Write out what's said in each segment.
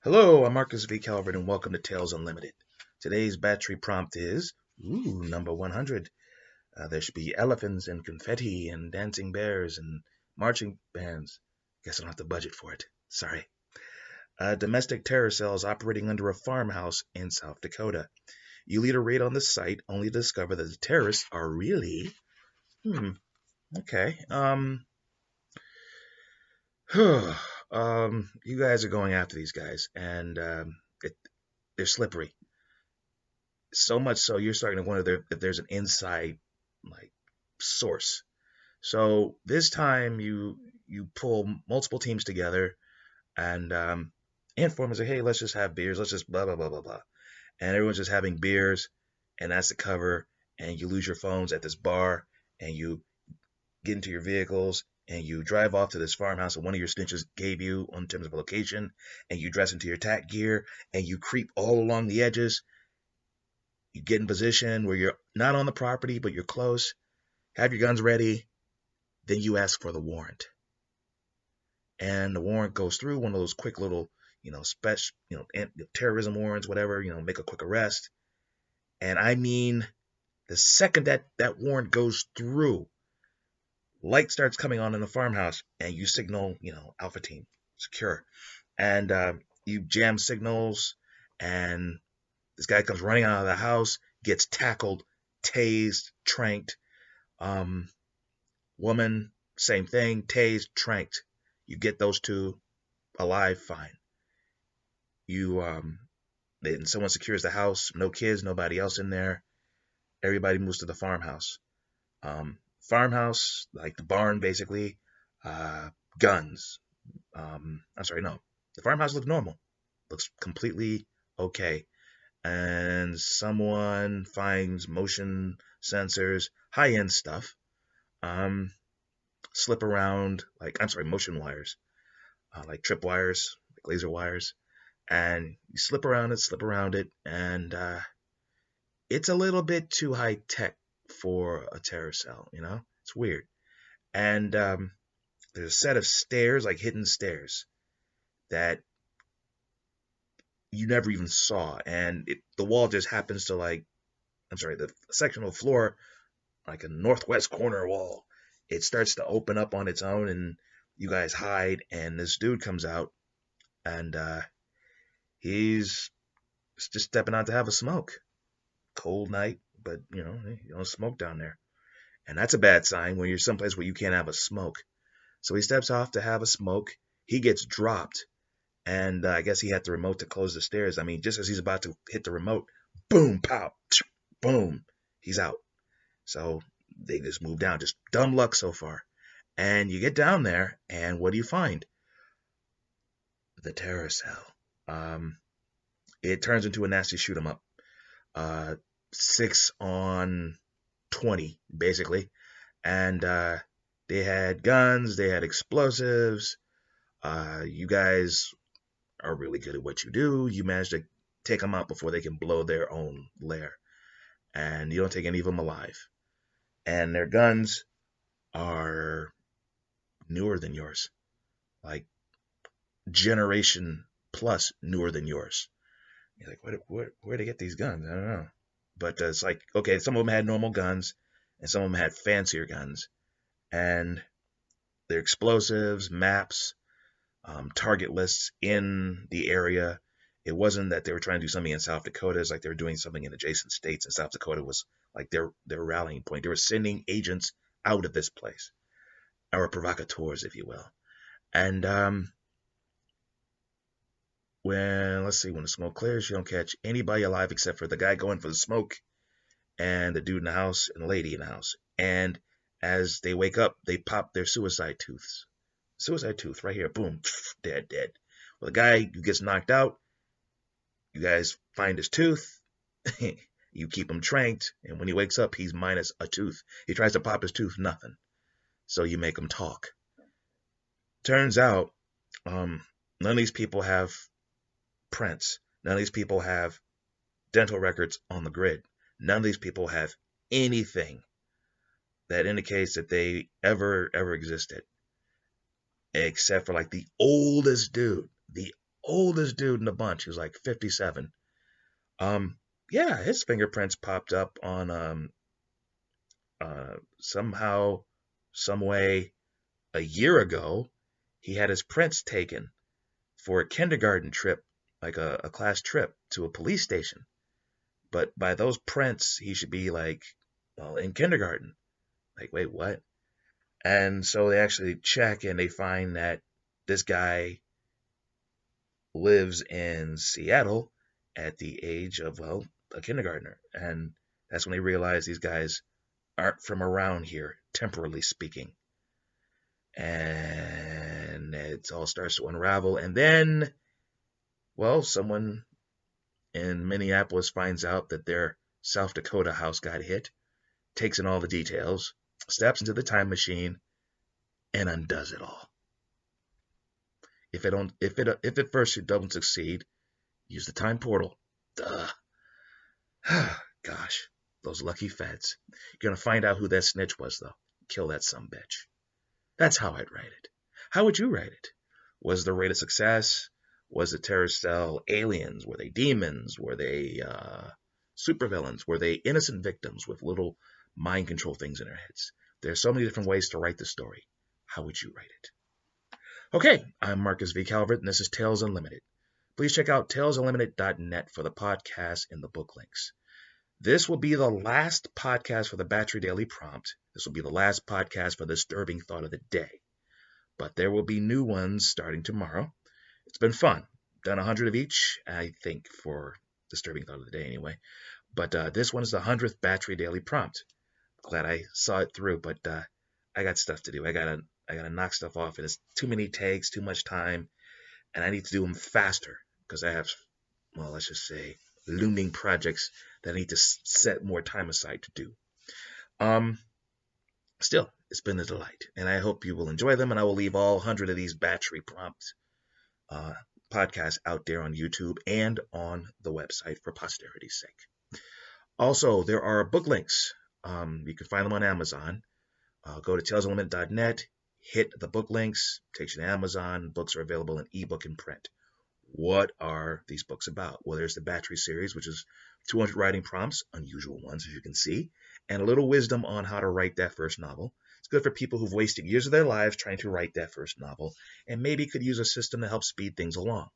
Hello, I'm Marcus V. Calvert, and welcome to Tales Unlimited. Today's battery prompt is, number 100. There should be elephants and confetti and dancing bears and marching bands. Guess I don't have to budget for it. Sorry. Domestic terror cells operating under a farmhouse in South Dakota. You lead a raid on the site only to discover that the terrorists are really... okay. You guys are going after these guys, and they're slippery. So much so you're starting to wonder if there's an inside like source. So this time you pull multiple teams together and inform us like, hey, let's just have beers, let's just blah blah blah blah blah, and everyone's just having beers, and that's the cover. And you lose your phones at this bar, and you get into your vehicles, and you drive off to this farmhouse that one of your snitches gave you in terms of a location, and you dress into your tack gear, and you creep all along the edges. You get in position where you're not on the property, but you're close, have your guns ready, then you ask for the warrant. And the warrant goes through, one of those quick little, terrorism warrants, whatever, make a quick arrest. And I mean, the second that warrant goes through, light starts coming on in the farmhouse, and you signal, Alpha Team, secure. And you jam signals, and this guy comes running out of the house, gets tackled, tased, tranked. Woman, same thing, tased, tranked. You get those two alive, fine. Then someone secures the house, no kids, nobody else in there. Everybody moves to the farmhouse. Farmhouse, like the barn, basically. Guns. The farmhouse looks normal. Looks completely okay. And someone finds motion sensors, high-end stuff, slip around, motion wires, like trip wires, like laser wires, and you slip around it, and it's a little bit too high tech for a terror cell, it's weird. And there's a set of stairs, like hidden stairs, that you never even saw, and the wall just happens to the sectional floor, like a northwest corner wall, it starts to open up on its own, and you guys hide, and this dude comes out, and he's just stepping out to have a smoke. Cold night, but you don't smoke down there, and that's a bad sign when you're someplace where you can't have a smoke. So he steps off to have a smoke. He gets dropped. And I guess he had the remote to close the stairs. I mean, just as he's about to hit the remote, boom, pow, boom, he's out. So they just move down. Just dumb luck so far. And you get down there, and what do you find? The terror cell. It turns into a nasty shoot 'em up. 6 on 20, basically. And they had guns, they had explosives. You guys are really good at what you do. You manage to take them out before they can blow their own lair. And you don't take any of them alive. And their guns are newer than yours. Like generation plus newer than yours. You're like, where'd they get these guns? I don't know. But it's like, okay, some of them had normal guns, and some of them had fancier guns. And they're explosives, maps, target lists in the area. It wasn't that they were trying to do something in South Dakota. It's like they were doing something in adjacent states, and South Dakota was like their rallying point. They were sending agents out of this place, or provocateurs, if you will. And when the smoke clears, you don't catch anybody alive except for the guy going for the smoke, and the dude in the house, and the lady in the house. And as they wake up, they pop their suicide tooth right here, boom, dead. Well, the guy who gets knocked out, you guys find his tooth, you keep him tranked, and when he wakes up, he's minus a tooth. He tries to pop his tooth, nothing. So you make him talk. Turns out, none of these people have prints. None of these people have dental records on the grid. None of these people have anything that indicates that they ever existed. Except for like the oldest dude oldest dude in the bunch. He was like 57. Um, yeah, his fingerprints popped up on somehow, some way, a year ago. He had his prints taken for a kindergarten trip, like a class trip to a police station. But by those prints, he should be like, well, in kindergarten. Like, wait, what? And so they actually check and they find that this guy lives in Seattle at the age of, well, a kindergartner. And that's when they realize these guys aren't from around here, temporally speaking. And it all starts to unravel. And then, well, someone in Minneapolis finds out that their South Dakota house got hit, takes in all the details, steps into the time machine, and undoes it all. If at first it doesn't succeed, use the time portal. Duh. Gosh, those lucky feds. You're gonna find out who that snitch was, though. Kill that sumbitch. That's how I'd write it. How would you write it? Was the rate of success? Was the terrorist cell aliens? Were they demons? Were they supervillains? Were they innocent victims with little mind control things in their heads? There's so many different ways to write the story. How would you write it? Okay, I'm Marcus V. Calvert, and this is Tales Unlimited. Please check out talesunlimited.net for the podcast and the book links. This will be the last podcast for the Batchery Daily Prompt. This will be the last podcast for the Disturbing Thought of the Day. But there will be new ones starting tomorrow. It's been fun. Done 100 of each, I think, for Disturbing Thought of the Day anyway. But this one is the 100th Batchery Daily Prompt. Glad I saw it through, but I got stuff to do. I gotta knock stuff off, and it's too many takes, too much time, and I need to do them faster because I have, well, let's just say, looming projects that I need to set more time aside to do. Still, it's been a delight, and I hope you will enjoy them, and I will leave all 100 of these Batchery Prompt podcasts out there on YouTube and on the website for posterity's sake. Also, there are book links. You can find them on Amazon. Go to talesunlimited.net, hit the book links, takes you to Amazon. Books are available in ebook and print. What are these books about? Well, there's the Batchery series, which is 200 writing prompts, unusual ones, as you can see, and a little wisdom on how to write that first novel. It's good for people who've wasted years of their lives trying to write that first novel and maybe could use a system to help speed things along.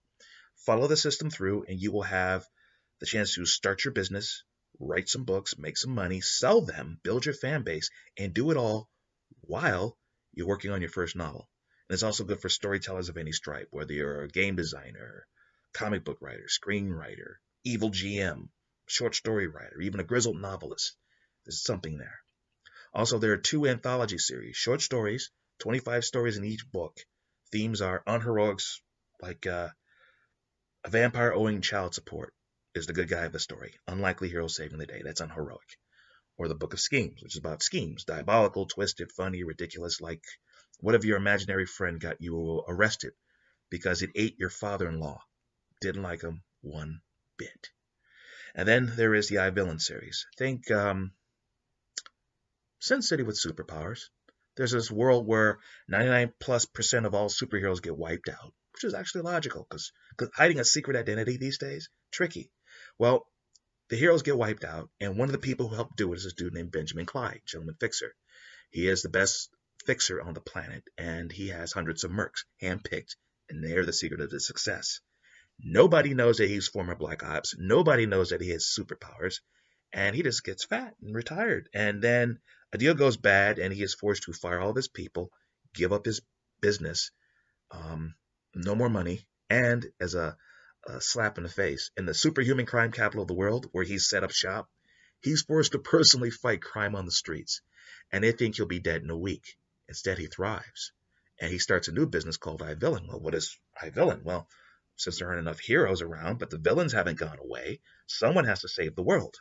Follow the system through, and you will have the chance to start your business, write some books, make some money, sell them, build your fan base, and do it all while you're working on your first novel. And it's also good for storytellers of any stripe, whether you're a game designer, comic book writer, screenwriter, evil GM, short story writer, even a grizzled novelist. There's something there. Also, there are 2 anthology series, short stories, 25 stories in each book. Themes are unheroics, like a vampire owing child support is the good guy of the story. Unlikely hero saving the day. That's unheroic. Or the Book of Schemes, which is about schemes. Diabolical, twisted, funny, ridiculous, like what if your imaginary friend got you arrested because it ate your father-in-law? Didn't like him one bit. And then there is the I Villain series. Think Sin City with superpowers. There's this world where 99+% of all superheroes get wiped out, which is actually logical because hiding a secret identity these days, tricky. Well, the heroes get wiped out, and one of the people who helped do it is this dude named Benjamin Clyde, Gentleman Fixer. He is the best fixer on the planet, and he has hundreds of mercs, handpicked, and they're the secret of his success. Nobody knows that he's former Black Ops. Nobody knows that he has superpowers, and he just gets fat and retired. And then a deal goes bad, and he is forced to fire all of his people, give up his business, no more money, and as a slap in the face, in the superhuman crime capital of the world, where he's set up shop, he's forced to personally fight crime on the streets, and they think he'll be dead in a week. Instead, he thrives, and he starts a new business called I Villain. Well, what is I Villain? Well, since there aren't enough heroes around, but the villains haven't gone away, someone has to save the world.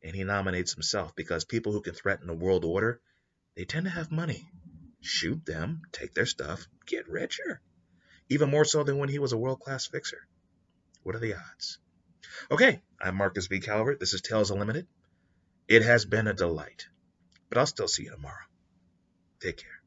And he nominates himself because people who can threaten the world order, they tend to have money. Shoot them, take their stuff, get richer. Even more so than when he was a world-class fixer. What are the odds? Okay, I'm Marcus V. Calvert. This is Tales Unlimited. It has been a delight, but I'll still see you tomorrow. Take care.